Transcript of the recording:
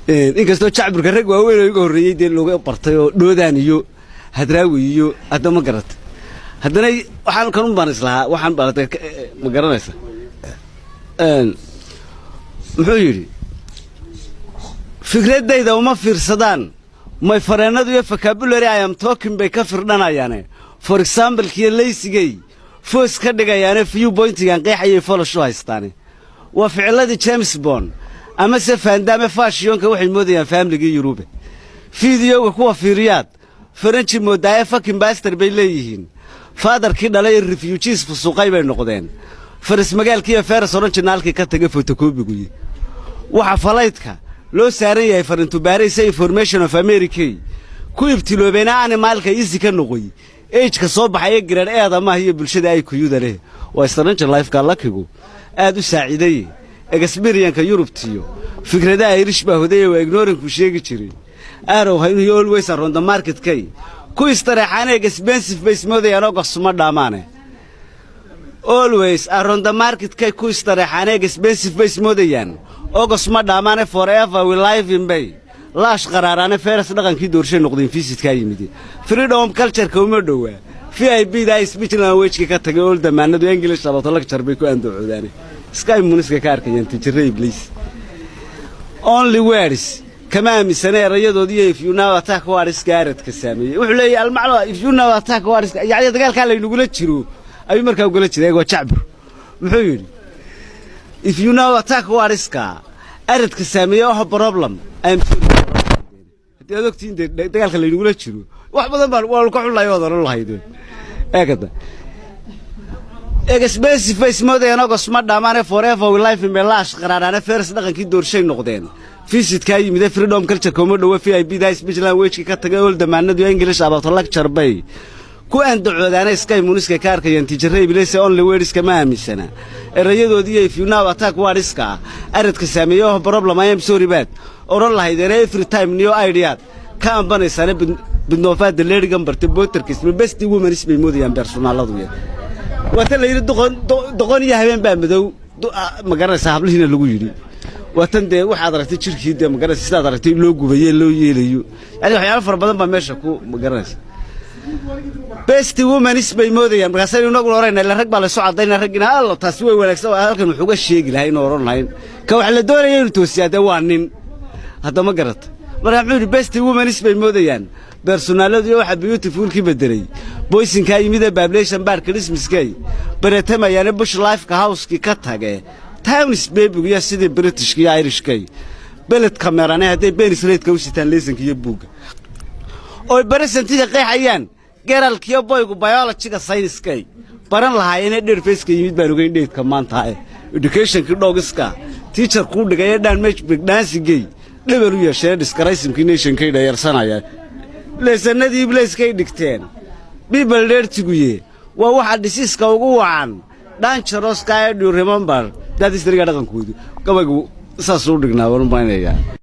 inkastoo shacabka rag waaweyn ay uga horreeyay looga bartay oo dhoodaan iyo hadraawi iyo adama garata haddana waxaan kan u baan islahaa waxaan baratay ma garanaysa muxuu yidhi fikradayda uma fiirsadaan may fareenadu iyo vocabulary I am talking bay ka firdhanayaane for example kiyo leysigay foos ka dhigayaane few pointigan qeexayay folasho haystaane waa ficiladii James Bond ama se faandame faashiyonka waxay moodayaan family-ga Yurube fiidiyowga kuwa fiiriyaad French moodaya fucking bastard bay leeyihiin fatherkii dhalay refugees fusuqay bay noqdeen faris magaalkii Faris originalkii ka tagay photocopy-gu waxa falaydka loo saaran yahay farintu baaraysa information of America ku ibtiloobeena animalka isi ka noqoy age-ka soo baxay grade eedamaha iyo bulshada ay ku yudale waa stranger life-ka lakigu aad u saaciday experience-ka Yurubtiyo fikradaha Irish baa hoday waa ignoring ku sheegi jiray arrow hay always around the market kay ku istaraxaan expensive base moodayaan oo qasuma dhaamaane always around the market kay ku istaraxaan expensive base moodayaan oo qasuma dhaamaane forever we live in bay laash qaraarane feeras dhaqankii doorshay noqdeen visitka yimid freedom culture ka uma dhawaa VIP da speech language ka tagay oo damaanadu English sababta lecture bay ku andacoodaan sky muniska ka arkayaan tijiray please only words kama amisanay rayadoodii if you know attack war isgaarid ka sameeyay wuxuu leeyahay almaclo if you know attack war yaani dagaalka la inagu la jiro ay markaa ugu la jiray oo jacbur wuxuu yiri if you know attack war iska arid ka sameeyay oo problem I'm hadii aad ogtiin dagaalka la inagu la jiro wax badan baan waa ka xulay oo daran lahayd eegada expensive face moodayaan oo qasma dhamaane forever we life in belash qaraarana first dhaqankii doorshay noqdeen visitka yimid freedom culture kuma dhawa VIP da speech language ka tagay oo damaanadu English about lecture bay ku andacoodaan sky muniska ka arkayaan tijiray bileys only words kama aamisana erayadoodii if you know attack war iska aradka sameeyo problem I am sorry bad oran lahaydeen every time new idea ka ambanaysan bidnoofaad leerigan bartay booterkiis best women isbay moodayaan personaladu wata la yiri doqon iyo habeen baa madow ma garanaysaa hablihiina lagu yiri watan de waxaad aragtay jirkiida ma garanaysaa sidaad aragtay loo gubayay loo yeelayo yani waxyaalo fara badan baa meesha ku ma garanaysaa best women isbay moodayaan markaas ay inagu oranay la rag baa la soo cadayna ragina alla taas way wanaagsan halkan wuxuu ga sheegi lahayn oo oran lahayn ka wax la doonayay inuu toosiyada waa nin hadda ma garata markaa best women isbay moodayaan personality waxa beautiful ki bedelay boysinka yimid population bar Christmas-kay baratamayaan bush life ka house-ki ka tagay towns baby iyo sidii British-ki iyo Irish-kay beled kamerane haday Benis Rate-ka u sitaan lesson-ki iyo buuga oo barasantida qeexayaan geralkiyo boygu biology-ga science-kay baran lahaayeen dheer face-ka yimid baan ogeyn dheedka maanta education-ki dhogiska teacher ku dhigay dhan match big dance-gay level u yeeshay discretion-ki nation-kay dhayarsanaya leesanadii iblayskay dhigteen people dheertiguye waa waxa disease-ka ugu wacan dangerous ka do remember that is the dhaqankoodu gabaygu saas u dhignaa waan u baahnaa